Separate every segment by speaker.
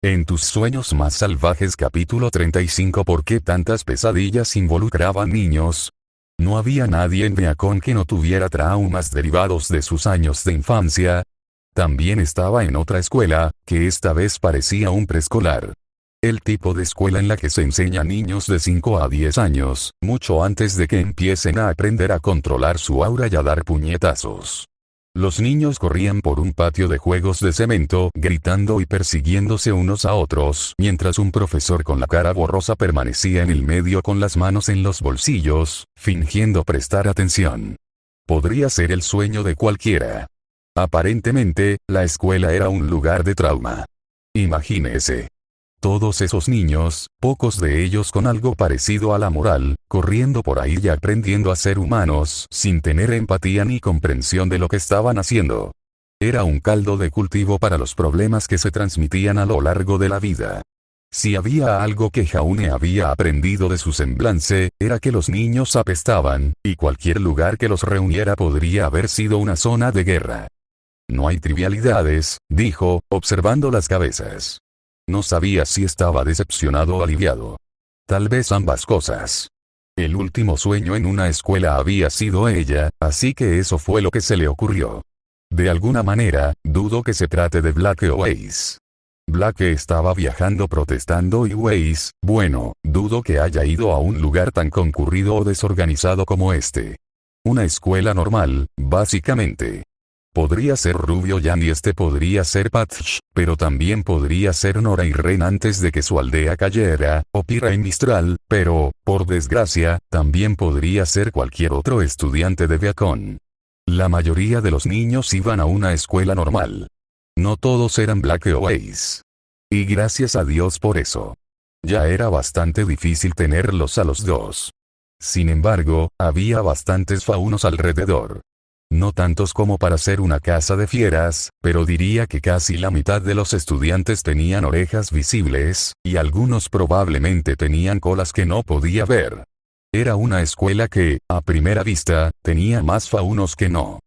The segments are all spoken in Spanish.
Speaker 1: En tus sueños más salvajes capítulo 35. ¿Por qué tantas pesadillas involucraban niños? ¿No había nadie en Beacon que no tuviera traumas derivados de sus años de infancia? También estaba en otra escuela, que esta vez parecía un preescolar. El tipo de escuela en la que se enseña a niños de 5 a 10 años, mucho antes de que empiecen a aprender a controlar su aura y a dar puñetazos. Los niños corrían por un patio de juegos de cemento, gritando y persiguiéndose unos a otros, mientras un profesor con la cara borrosa permanecía en el medio con las manos en los bolsillos, fingiendo prestar atención. Podría ser el sueño de cualquiera. Aparentemente, la escuela era un lugar de trauma. Imagínese. Todos esos niños, pocos de ellos con algo parecido a la moral, corriendo por ahí y aprendiendo a ser humanos sin tener empatía ni comprensión de lo que estaban haciendo. Era un caldo de cultivo para los problemas que se transmitían a lo largo de la vida. Si había algo que Jaune había aprendido de su semblante, era que los niños apestaban, y cualquier lugar que los reuniera podría haber sido una zona de guerra. No hay trivialidades, dijo, observando las cabezas. No sabía si estaba decepcionado o aliviado. Tal vez ambas cosas. El último sueño en una escuela había sido ella, así que eso fue lo que se le ocurrió. De alguna manera, dudo que se trate de Blake o Weiss. Blake estaba viajando protestando y Weiss, bueno, dudo que haya ido a un lugar tan concurrido o desorganizado como este. Una escuela normal, básicamente. Podría ser Rubio Jan y podría ser Patch, pero también podría ser Nora y Ren antes de que su aldea cayera, o Pyrrha y Mistral, pero, por desgracia, también podría ser cualquier otro estudiante de Beacon. La mayoría de los niños iban a una escuela normal. No todos eran Blake o Weiss. Y gracias a Dios por eso. Ya era bastante difícil tenerlos a los dos. Sin embargo, había bastantes faunos alrededor. No tantos como para ser una casa de fieras, pero diría que casi la mitad de los estudiantes tenían orejas visibles, y algunos probablemente tenían colas que no podía ver. Era una escuela que, a primera vista, tenía más faunos que no.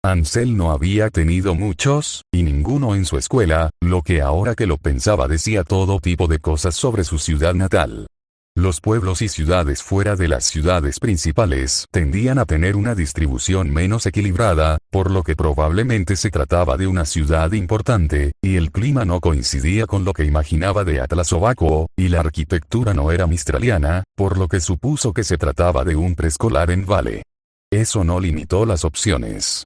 Speaker 1: Ansel no había tenido muchos, y ninguno en su escuela, lo que ahora que lo pensaba decía todo tipo de cosas sobre su ciudad natal. Los pueblos y ciudades fuera de las ciudades principales tendían a tener una distribución menos equilibrada, por lo que probablemente se trataba de una ciudad importante, y el clima no coincidía con lo que imaginaba de Atlas o Vacuo, y la arquitectura no era mistraliana, por lo que supuso que se trataba de un preescolar en Vale. Eso no limitó las opciones.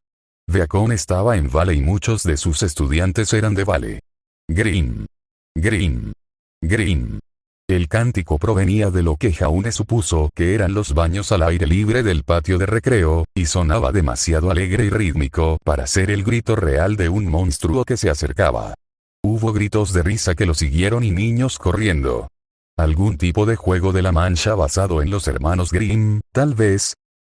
Speaker 1: Beacon estaba en Vale y muchos de sus estudiantes eran de Vale. Grim. Grim. Grim. El cántico provenía de lo que Jaune supuso que eran los baños al aire libre del patio de recreo, y sonaba demasiado alegre y rítmico para ser el grito real de un monstruo que se acercaba. Hubo gritos de risa que lo siguieron y niños corriendo. Algún tipo de juego de la mancha basado en los hermanos Grimm, tal vez.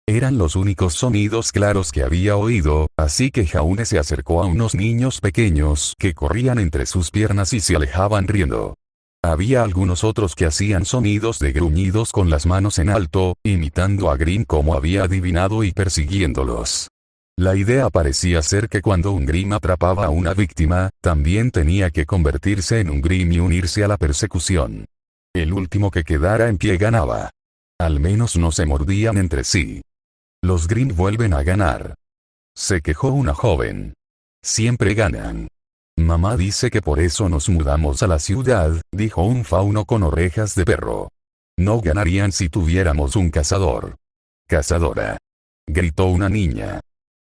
Speaker 1: Eran los únicos sonidos claros que había oído, así que Jaune se acercó a unos niños pequeños que corrían entre sus piernas y se alejaban riendo. Había algunos otros que hacían sonidos de gruñidos con las manos en alto, imitando a Grimm como había adivinado y persiguiéndolos. La idea parecía ser que cuando un Grimm atrapaba a una víctima, también tenía que convertirse en un Grimm y unirse a la persecución. El último que quedara en pie ganaba. Al menos no se mordían entre sí. Los Grimm vuelven a ganar. Se quejó una joven. Siempre ganan. Mamá dice que por eso nos mudamos a la ciudad, dijo un fauno con orejas de perro. No ganarían si tuviéramos un cazador. Cazadora. Gritó una niña.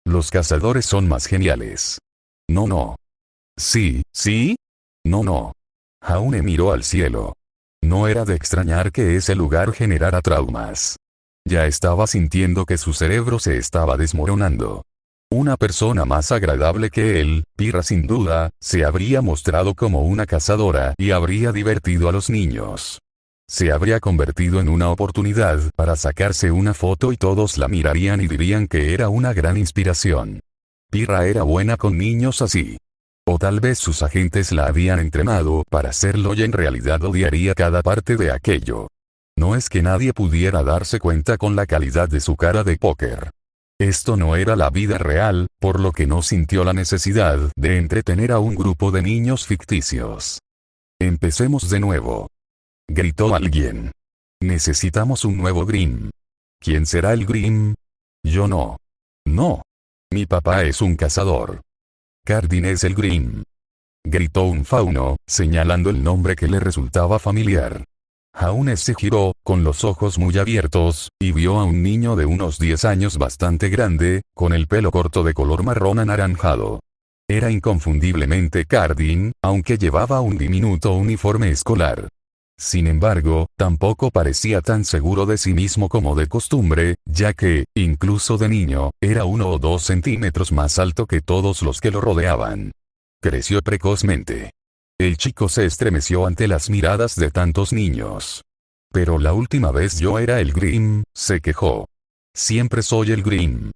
Speaker 1: Los cazadores son más geniales. No. Sí. No. Jaune miró al cielo. No era de extrañar que ese lugar generara traumas. Ya estaba sintiendo que su cerebro se estaba desmoronando. Una persona más agradable que él, Pyrrha sin duda, se habría mostrado como una cazadora y habría divertido a los niños. Se habría convertido en una oportunidad para sacarse una foto y todos la mirarían y dirían que era una gran inspiración. Pyrrha era buena con niños así. O tal vez sus agentes la habían entrenado para hacerlo y en realidad odiaría cada parte de aquello. No es que nadie pudiera darse cuenta con la calidad de su cara de póker. Esto no era la vida real, por lo que no sintió la necesidad de entretener a un grupo de niños ficticios. Empecemos de nuevo. Gritó alguien. Necesitamos un nuevo Grimm. ¿Quién será el Grimm? Yo no. No. Mi papá es un cazador. Cardin es el Grimm. Gritó un fauno, señalando el nombre que le resultaba familiar. Jaune se giró, con los ojos muy abiertos, y vio a un niño de unos 10 años bastante grande, con el pelo corto de color marrón anaranjado. Era inconfundiblemente Cardin, aunque llevaba un diminuto uniforme escolar. Sin embargo, tampoco parecía tan seguro de sí mismo como de costumbre, ya que, incluso de niño, era 1 o 2 centímetros más alto que todos los que lo rodeaban. Creció precozmente. El chico se estremeció ante las miradas de tantos niños. Pero la última vez yo era el Grimm, se quejó. Siempre soy el Grimm.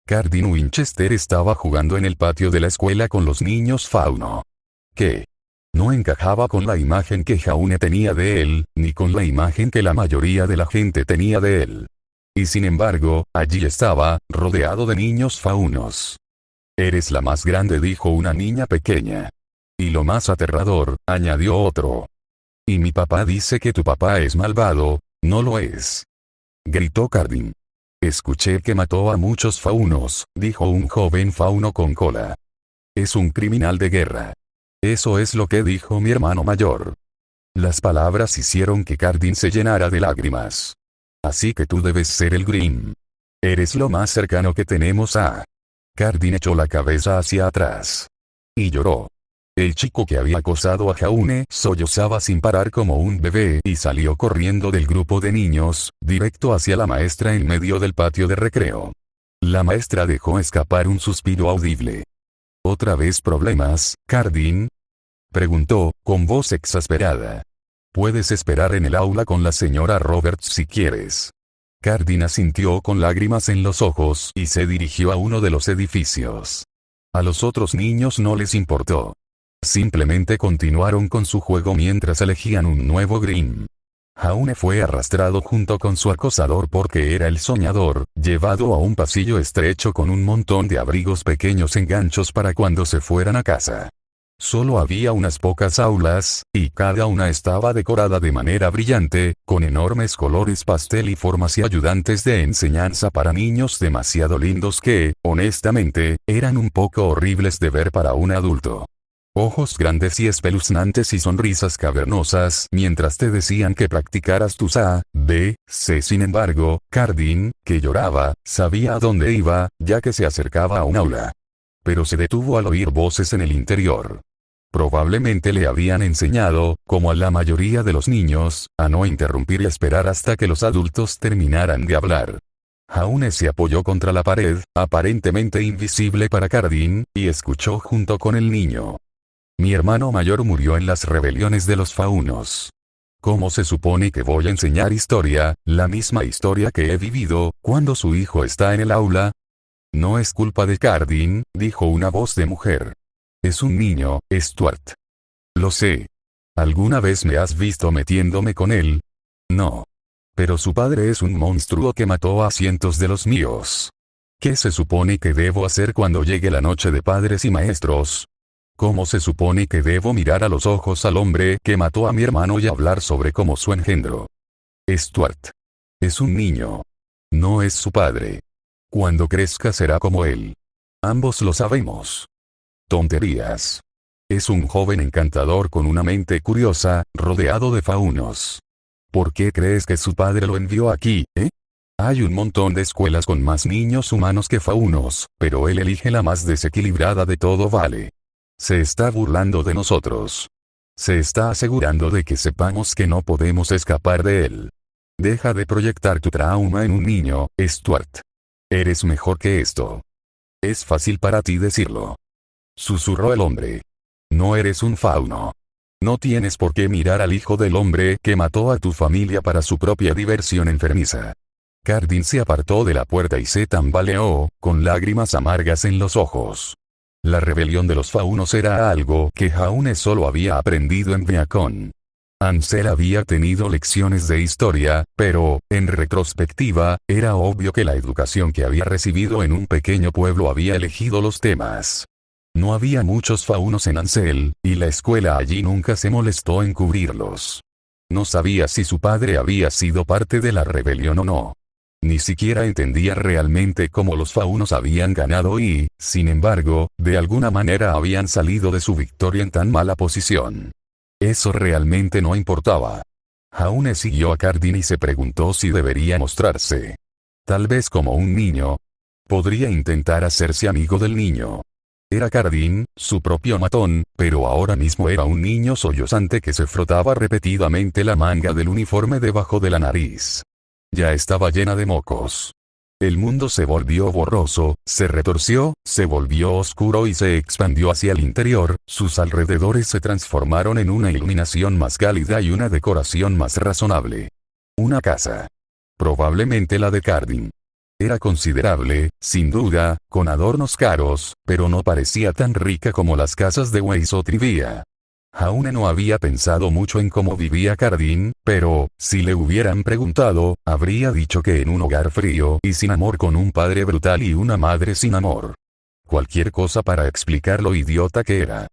Speaker 1: Cardin Winchester estaba jugando en el patio de la escuela con los niños fauno. ¿Qué? No encajaba con la imagen que Jaune tenía de él, ni con la imagen que la mayoría de la gente tenía de él. Y sin embargo, allí estaba, rodeado de niños faunos. Eres la más grande, dijo una niña pequeña. Y lo más aterrador, añadió otro. Y mi papá dice que tu papá es malvado, no lo es. Gritó Cardin. Escuché que mató a muchos faunos, dijo un joven fauno con cola. Es un criminal de guerra. Eso es lo que dijo mi hermano mayor. Las palabras hicieron que Cardin se llenara de lágrimas. Así que tú debes ser el Grimm. Eres lo más cercano que tenemos a... Cardin echó la cabeza hacia atrás. Y lloró. El chico que había acosado a Jaune sollozaba sin parar como un bebé y salió corriendo del grupo de niños, directo hacia la maestra en medio del patio de recreo. La maestra dejó escapar un suspiro audible. ¿Otra vez problemas, Cardin? Preguntó, con voz exasperada. Puedes esperar en el aula con la señora Roberts si quieres. Cardin asintió con lágrimas en los ojos y se dirigió a uno de los edificios. A los otros niños no les importó. Simplemente continuaron con su juego mientras elegían un nuevo Grimm. Jaune fue arrastrado junto con su acosador porque era el soñador, llevado a un pasillo estrecho con un montón de abrigos pequeños en ganchos para cuando se fueran a casa. Solo había unas pocas aulas, y cada una estaba decorada de manera brillante, con enormes colores pastel y formas y ayudantes de enseñanza para niños demasiado lindos que, honestamente, eran un poco horribles de ver para un adulto. Ojos grandes y espeluznantes y sonrisas cavernosas mientras te decían que practicaras tus A, B, C. Sin embargo, Cardin, que lloraba, sabía a dónde iba, ya que se acercaba a un aula. Pero se detuvo al oír voces en el interior. Probablemente le habían enseñado, como a la mayoría de los niños, a no interrumpir y esperar hasta que los adultos terminaran de hablar. Jaune se apoyó contra la pared, aparentemente invisible para Cardin, y escuchó junto con el niño. Mi hermano mayor murió en las rebeliones de los faunos. ¿Cómo se supone que voy a enseñar historia, la misma historia que he vivido, cuando su hijo está en el aula? No es culpa de Cardin, dijo una voz de mujer. Es un niño, Stuart. Lo sé. ¿Alguna vez me has visto metiéndome con él? No. Pero su padre es un monstruo que mató a cientos de los míos. ¿Qué se supone que debo hacer cuando llegue la noche de padres y maestros? ¿Cómo se supone que debo mirar a los ojos al hombre que mató a mi hermano y hablar sobre cómo su engendro? Stuart. Es un niño. No es su padre. Cuando crezca será como él. Ambos lo sabemos. Tonterías. Es un joven encantador con una mente curiosa, rodeado de faunos. ¿Por qué crees que su padre lo envió aquí, Hay un montón de escuelas con más niños humanos que faunos, pero él elige la más desequilibrada de todo, ¿vale? Se está burlando de nosotros. Se está asegurando de que sepamos que no podemos escapar de él. Deja de proyectar tu trauma en un niño, Stuart. Eres mejor que esto. Es fácil para ti decirlo. Susurró el hombre. No eres un fauno. No tienes por qué mirar al hijo del hombre que mató a tu familia para su propia diversión enfermiza. Cardin se apartó de la puerta y se tambaleó, con lágrimas amargas en los ojos. La rebelión de los faunos era algo que Jaune solo había aprendido en Beacon. Ansel había tenido lecciones de historia, pero, en retrospectiva, era obvio que la educación que había recibido en un pequeño pueblo había elegido los temas. No había muchos faunos en Ansel, y la escuela allí nunca se molestó en cubrirlos. No sabía si su padre había sido parte de la rebelión o no. Ni siquiera entendía realmente cómo los faunos habían ganado y, sin embargo, de alguna manera habían salido de su victoria en tan mala posición. Eso realmente no importaba. Jaune siguió a Cardin y se preguntó si debería mostrarse. Tal vez como un niño. Podría intentar hacerse amigo del niño. Era Cardin, su propio matón, pero ahora mismo era un niño sollozante que se frotaba repetidamente la manga del uniforme debajo de la nariz. Ya estaba llena de mocos. El mundo se volvió borroso, se retorció, se volvió oscuro y se expandió hacia el interior, sus alrededores se transformaron en una iluminación más cálida y una decoración más razonable. Una casa. Probablemente la de Cardin. Era considerable, sin duda, con adornos caros, pero no parecía tan rica como las casas de Weiss o Trivia. Jaune no había pensado mucho en cómo vivía Cardin, pero, si le hubieran preguntado, habría dicho que en un hogar frío y sin amor con un padre brutal y una madre sin amor. Cualquier cosa para explicar lo idiota que era.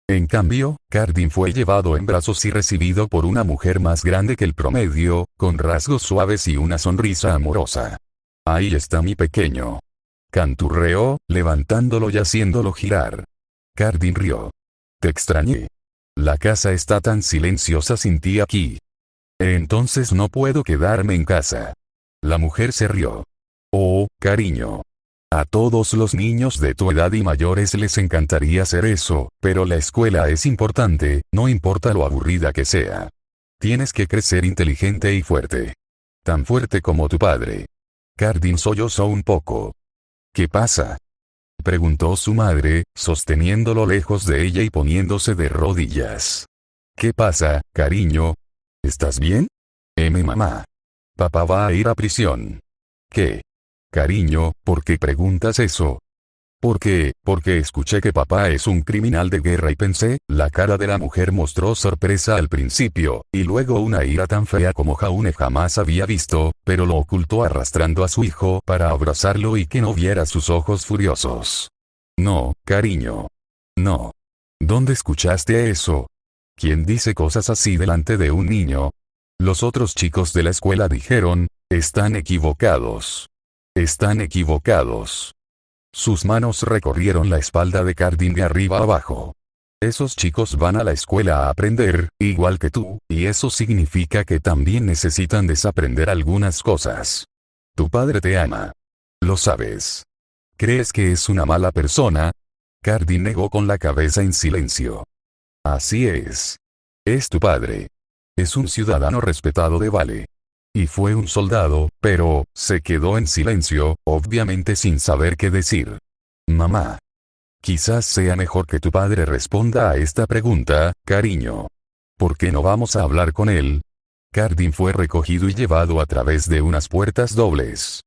Speaker 1: En cambio, Cardin fue llevado en brazos y recibido por una mujer más grande que el promedio, con rasgos suaves y una sonrisa amorosa. Ahí está mi pequeño. Canturreó, levantándolo y haciéndolo girar. Cardin rió. Te extrañé. La casa está tan silenciosa sin ti aquí. Entonces no puedo quedarme en casa. La mujer se rió. Oh, cariño. A todos los niños de tu edad y mayores les encantaría hacer eso, pero la escuela es importante, no importa lo aburrida que sea. Tienes que crecer inteligente y fuerte. Tan fuerte como tu padre. Cardin sollozó un poco. ¿Qué pasa?, preguntó su madre, sosteniéndolo lejos de ella y poniéndose de rodillas. ¿Qué pasa, cariño? ¿Estás bien? Mamá. Papá va a ir a prisión. ¿Qué? Cariño, ¿por qué preguntas eso? Porque escuché que papá es un criminal de guerra y pensé, la cara de la mujer mostró sorpresa al principio, y luego una ira tan fea como Jaune jamás había visto, pero lo ocultó arrastrando a su hijo para abrazarlo y que no viera sus ojos furiosos. No, cariño. No. ¿Dónde escuchaste eso? ¿Quién dice cosas así delante de un niño? Los otros chicos de la escuela dijeron, están equivocados. Están equivocados. Sus manos recorrieron la espalda de Cardin de arriba a abajo. Esos chicos van a la escuela a aprender, igual que tú, y eso significa que también necesitan desaprender algunas cosas. Tu padre te ama. Lo sabes. ¿Crees que es una mala persona? Cardin negó con la cabeza en silencio. Así es. Es tu padre. Es un ciudadano respetado de Vale. Y fue un soldado, pero, se quedó en silencio, obviamente sin saber qué decir. Mamá. Quizás sea mejor que tu padre responda a esta pregunta, cariño. ¿Por qué no vamos a hablar con él? Cardin fue recogido y llevado a través de unas puertas dobles.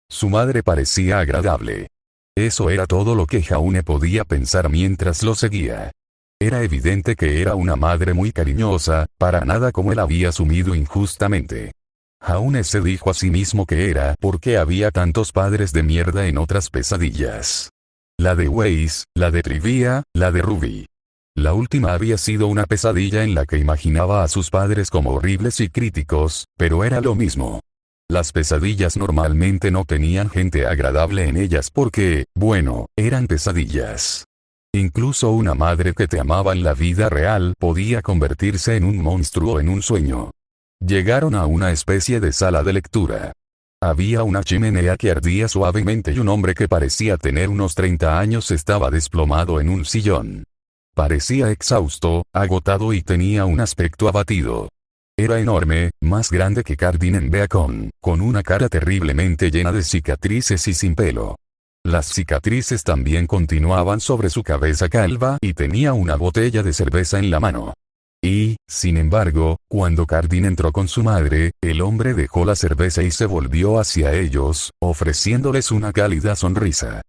Speaker 1: Su madre parecía agradable. Eso era todo lo que Jaune podía pensar mientras lo seguía. Era evidente que era una madre muy cariñosa, para nada como él había asumido injustamente. Jaune se dijo a sí mismo que era porque había tantos padres de mierda en otras pesadillas. La de Weiss, la de Trivia, la de Ruby. La última había sido una pesadilla en la que imaginaba a sus padres como horribles y críticos, pero era lo mismo. Las pesadillas normalmente no tenían gente agradable en ellas porque, bueno, eran pesadillas. Incluso una madre que te amaba en la vida real podía convertirse en un monstruo en un sueño. Llegaron a una especie de sala de lectura. Había una chimenea que ardía suavemente y un hombre que parecía tener unos 30 años estaba desplomado en un sillón. Parecía exhausto, agotado y tenía un aspecto abatido. Era enorme, más grande que Cardin en Beacon, con una cara terriblemente llena de cicatrices y sin pelo. Las cicatrices también continuaban sobre su cabeza calva y tenía una botella de cerveza en la mano. Y, sin embargo, cuando Cardin entró con su madre, el hombre dejó la cerveza y se volvió hacia ellos, ofreciéndoles una cálida sonrisa.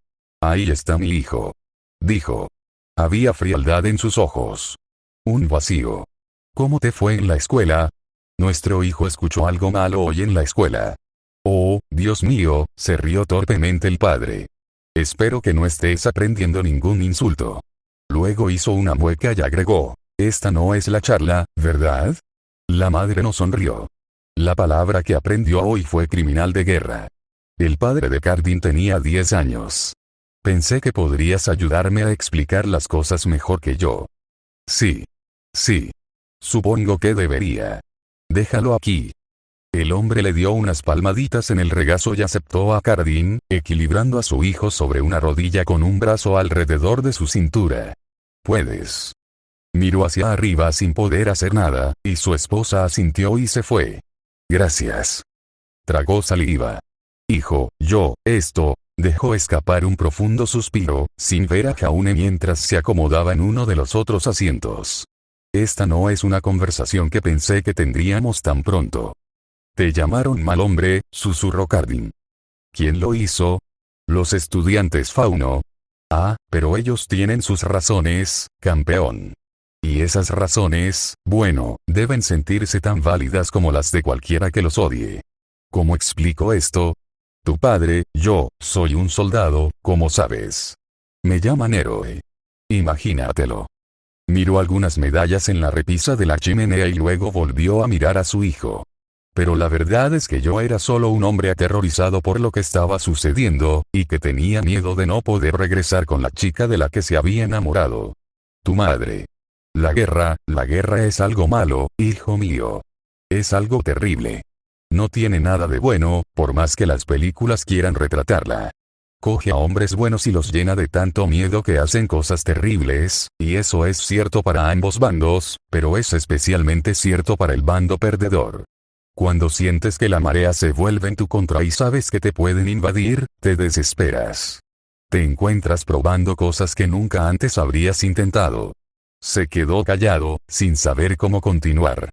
Speaker 1: Ahí está mi hijo. Dijo. Había frialdad en sus ojos. Un vacío. ¿Cómo te fue en la escuela? Nuestro hijo escuchó algo malo hoy en la escuela. Oh, Dios mío, se rió torpemente el padre. Espero que no estés aprendiendo ningún insulto. Luego hizo una mueca y agregó, esta no es la charla, ¿verdad? La madre no sonrió. La palabra que aprendió hoy fue criminal de guerra. El padre de Cardin tenía 10 años. Pensé que podrías ayudarme a explicar las cosas mejor que yo. Sí. Sí. Supongo que debería. Déjalo aquí. El hombre le dio unas palmaditas en el regazo y aceptó a Cardin, equilibrando a su hijo sobre una rodilla con un brazo alrededor de su cintura. Puedes. Miró hacia arriba sin poder hacer nada, y su esposa asintió y se fue. Gracias. Tragó saliva. Hijo, dejó escapar un profundo suspiro, sin ver a Jaune mientras se acomodaba en uno de los otros asientos. Esta no es una conversación que pensé que tendríamos tan pronto. Te llamaron mal hombre, susurró Cardin. ¿Quién lo hizo? Los estudiantes Fauno. Ah, pero ellos tienen sus razones, campeón. Y esas razones, bueno, deben sentirse tan válidas como las de cualquiera que los odie. ¿Cómo explico esto? Tu padre, yo, soy un soldado, como sabes. Me llaman héroe. Imagínatelo. Miró algunas medallas en la repisa de la chimenea y luego volvió a mirar a su hijo. Pero la verdad es que yo era solo un hombre aterrorizado por lo que estaba sucediendo, y que tenía miedo de no poder regresar con la chica de la que se había enamorado. Tu madre. La guerra es algo malo, hijo mío. Es algo terrible. No tiene nada de bueno, por más que las películas quieran retratarla. Coge a hombres buenos y los llena de tanto miedo que hacen cosas terribles, y eso es cierto para ambos bandos, pero es especialmente cierto para el bando perdedor. Cuando sientes que la marea se vuelve en tu contra y sabes que te pueden invadir, te desesperas. Te encuentras probando cosas que nunca antes habrías intentado. Se quedó callado, sin saber cómo continuar.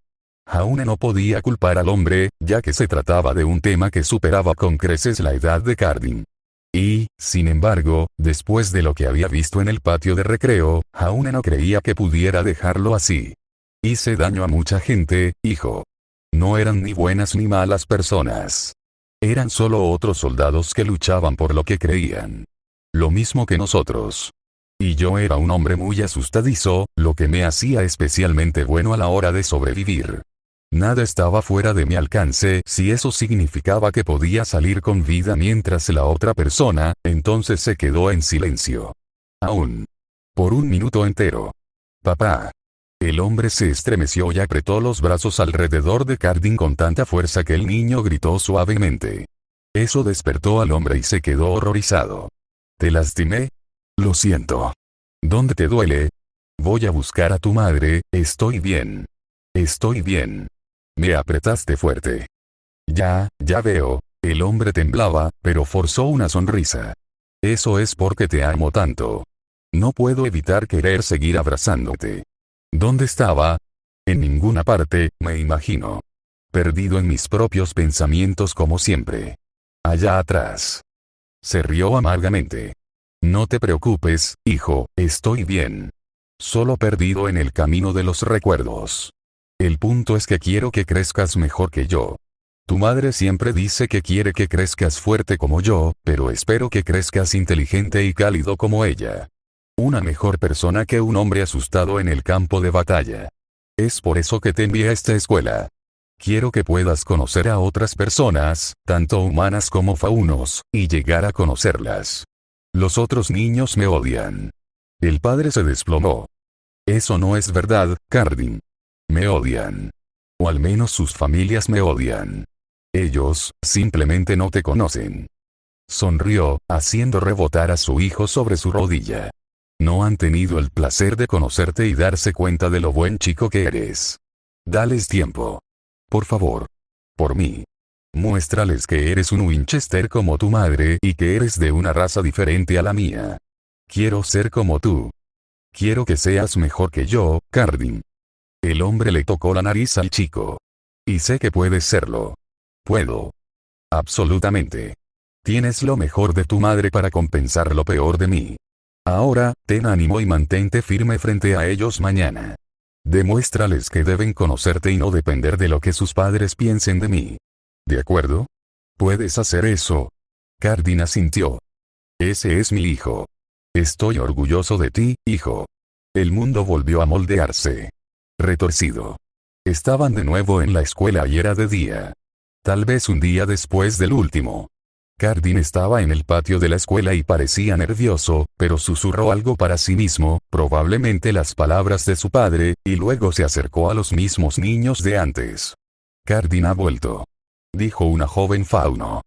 Speaker 1: Jaune no podía culpar al hombre, ya que se trataba de un tema que superaba con creces la edad de Cardin. Y, sin embargo, después de lo que había visto en el patio de recreo, Jaune no creía que pudiera dejarlo así. Hice daño a mucha gente, hijo. No eran ni buenas ni malas personas. Eran solo otros soldados que luchaban por lo que creían. Lo mismo que nosotros. Y yo era un hombre muy asustadizo, lo que me hacía especialmente bueno a la hora de sobrevivir. Nada estaba fuera de mi alcance si eso significaba que podía salir con vida mientras la otra persona, entonces se quedó en silencio. Aún. Por un minuto entero. Papá. El hombre se estremeció y apretó los brazos alrededor de Cardin con tanta fuerza que el niño gritó suavemente. Eso despertó al hombre y se quedó horrorizado. ¿Te lastimé? Lo siento. ¿Dónde te duele? Voy a buscar a tu madre, estoy bien. Estoy bien. Me apretaste fuerte. Ya veo. El hombre temblaba, pero forzó una sonrisa. Eso es porque te amo tanto. No puedo evitar querer seguir abrazándote. ¿Dónde estaba? En ninguna parte, me imagino. Perdido en mis propios pensamientos como siempre. Allá atrás. Se rió amargamente. No te preocupes, hijo, estoy bien. Solo perdido en el camino de los recuerdos. El punto es que quiero que crezcas mejor que yo. Tu madre siempre dice que quiere que crezcas fuerte como yo, pero espero que crezcas inteligente y cálido como ella. Una mejor persona que un hombre asustado en el campo de batalla. Es por eso que te envié a esta escuela. Quiero que puedas conocer a otras personas, tanto humanas como faunos, y llegar a conocerlas. Los otros niños me odian. El padre se desplomó. Eso no es verdad, Cardin. Me odian. O al menos sus familias me odian. Ellos, simplemente no te conocen. Sonrió, haciendo rebotar a su hijo sobre su rodilla. No han tenido el placer de conocerte y darse cuenta de lo buen chico que eres. Dales tiempo. Por favor. Por mí. Muéstrales que eres un Winchester como tu madre y que eres de una raza diferente a la mía. Quiero ser como tú. Quiero que seas mejor que yo, Cardin. El hombre le tocó la nariz al chico. Y sé que puedes serlo. Puedo. Absolutamente. Tienes lo mejor de tu madre para compensar lo peor de mí. Ahora, ten ánimo y mantente firme frente a ellos mañana. Demuéstrales que deben conocerte y no depender de lo que sus padres piensen de mí. ¿De acuerdo? ¿Puedes hacer eso? Cardin asintió. Ese es mi hijo. Estoy orgulloso de ti, hijo. El mundo volvió a moldearse. Retorcido. Estaban de nuevo en la escuela y era de día. Tal vez un día después del último. Cardin estaba en el patio de la escuela y parecía nervioso, pero susurró algo para sí mismo, probablemente las palabras de su padre, y luego se acercó a los mismos niños de antes. Cardin ha vuelto, dijo una joven fauno.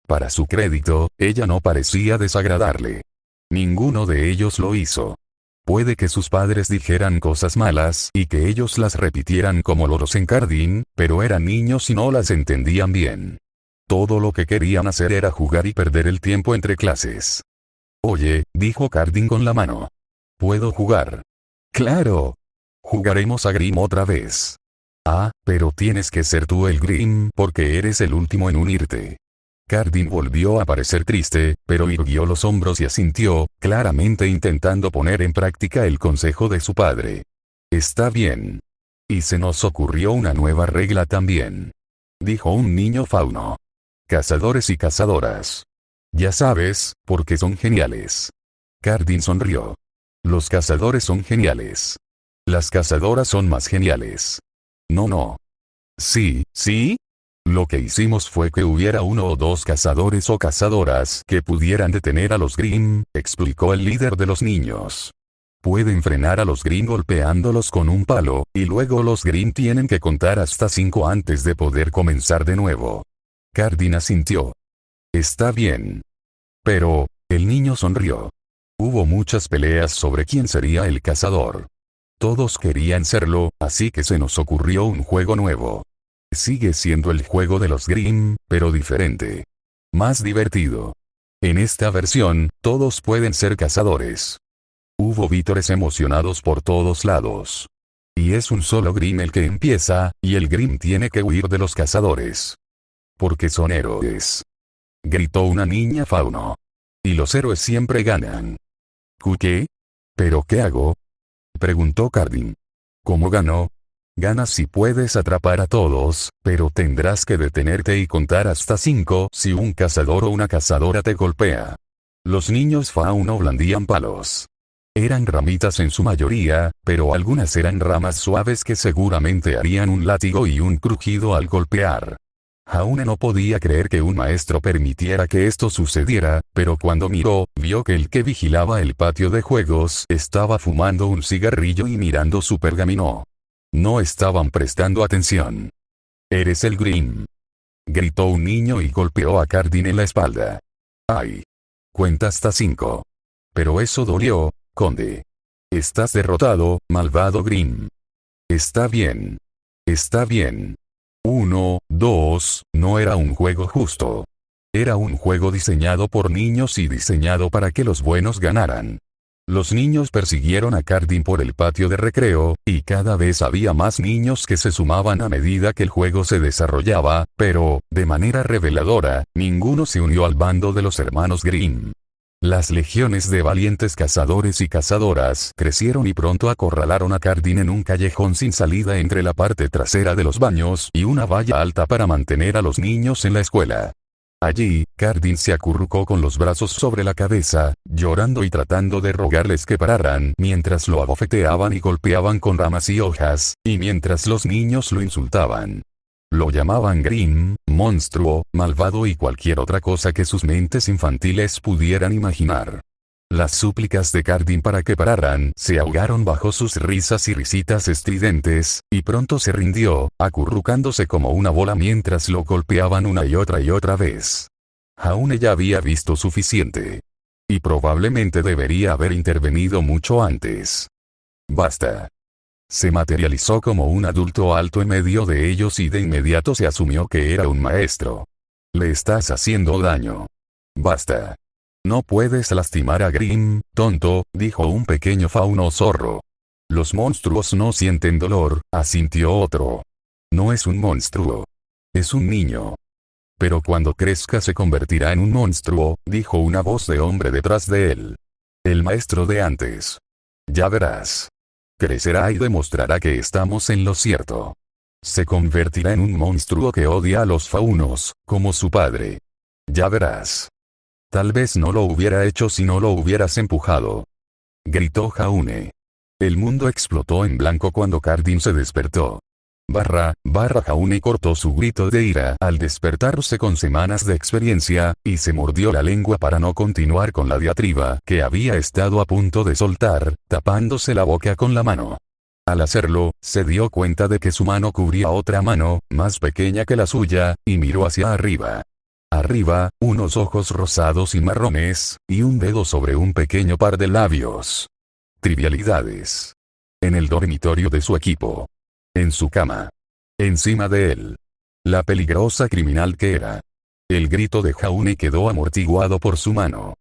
Speaker 1: Para su crédito, ella no parecía desagradarle. Ninguno de ellos lo hizo. Puede que sus padres dijeran cosas malas y que ellos las repitieran como loros en Cardin, pero eran niños y no las entendían bien. Todo lo que querían hacer era jugar y perder el tiempo entre clases. Oye, dijo Cardin con la mano. ¿Puedo jugar? Claro. Jugaremos a Grimm otra vez. Ah, pero tienes que ser tú el Grimm porque eres el último en unirte. Cardin volvió a parecer triste, pero irguió los hombros y asintió, claramente intentando poner en práctica el consejo de su padre. Está bien. Y se nos ocurrió una nueva regla también. Dijo un niño fauno. Cazadores y cazadoras. Ya sabes, porque son geniales. Cardin sonrió. Los cazadores son geniales. Las cazadoras son más geniales. No. Sí. Lo que hicimos fue que hubiera uno o dos cazadores o cazadoras que pudieran detener a los Grimm, explicó el líder de los niños. Pueden frenar a los Grimm golpeándolos con un palo, y luego los Grimm tienen que contar hasta 5 antes de poder comenzar de nuevo. Cardin asintió. Está bien. Pero, el niño sonrió. Hubo muchas peleas sobre quién sería el cazador. Todos querían serlo, así que se nos ocurrió un juego nuevo. Sigue siendo el juego de los Grimm, pero diferente. Más divertido. En esta versión, todos pueden ser cazadores. Hubo vítores emocionados por todos lados. Y es un solo Grimm el que empieza, y el Grimm tiene que huir de los cazadores. Porque son héroes. Gritó una niña fauno. Y los héroes siempre ganan. ¿Qué? ¿Pero qué hago? Preguntó Cardin. ¿Cómo ganó? Ganas si puedes atrapar a todos, pero tendrás que detenerte y contar hasta 5 si un cazador o una cazadora te golpea. Los niños fauno blandían palos. Eran ramitas en su mayoría, pero algunas eran ramas suaves que seguramente harían un látigo y un crujido al golpear. Jaune no podía creer que un maestro permitiera que esto sucediera, pero cuando miró, vio que el que vigilaba el patio de juegos estaba fumando un cigarrillo y mirando su pergamino. No estaban prestando atención. «Eres el Grimm», gritó un niño y golpeó a Cardin en la espalda. «¡Ay! Cuenta hasta 5. Pero eso dolió, conde. Estás derrotado, malvado Grimm. Está bien. 1, 2, no era un juego justo. Era un juego diseñado por niños y diseñado para que los buenos ganaran. Los niños persiguieron a Cardin por el patio de recreo, y cada vez había más niños que se sumaban a medida que el juego se desarrollaba, pero, de manera reveladora, ninguno se unió al bando de los hermanos Grimm. Las legiones de valientes cazadores y cazadoras crecieron y pronto acorralaron a Cardin en un callejón sin salida entre la parte trasera de los baños y una valla alta para mantener a los niños en la escuela. Allí, Cardin se acurrucó con los brazos sobre la cabeza, llorando y tratando de rogarles que pararan mientras lo abofeteaban y golpeaban con ramas y hojas, y mientras los niños lo insultaban. Lo llamaban Grimm, monstruo, malvado y cualquier otra cosa que sus mentes infantiles pudieran imaginar. Las súplicas de Cardin para que pararan se ahogaron bajo sus risas y risitas estridentes, y pronto se rindió, acurrucándose como una bola mientras lo golpeaban una y otra vez. Jaune ya había visto suficiente. Y probablemente debería haber intervenido mucho antes. Basta. Se materializó como un adulto alto en medio de ellos y de inmediato se asumió que era un maestro. Le estás haciendo daño. Basta. No puedes lastimar a Grimm, tonto, dijo un pequeño fauno zorro. Los monstruos no sienten dolor, asintió otro. No es un monstruo. Es un niño. Pero cuando crezca se convertirá en un monstruo, dijo una voz de hombre detrás de él. El maestro de antes. Ya verás. Crecerá y demostrará que estamos en lo cierto. Se convertirá en un monstruo que odia a los faunos, como su padre. Ya verás. Tal vez no lo hubiera hecho si no lo hubieras empujado. Gritó Jaune. El mundo explotó en blanco cuando Cardin se despertó. Jaune cortó su grito de ira al despertarse con semanas de experiencia, y se mordió la lengua para no continuar con la diatriba que había estado a punto de soltar, tapándose la boca con la mano. Al hacerlo, se dio cuenta de que su mano cubría otra mano, más pequeña que la suya, y miró hacia arriba. Arriba, unos ojos rosados y marrones, y un dedo sobre un pequeño par de labios. Trivialidades. En el dormitorio de su equipo. En su cama. Encima de él. La peligrosa criminal que era. El grito de Jaune quedó amortiguado por su mano.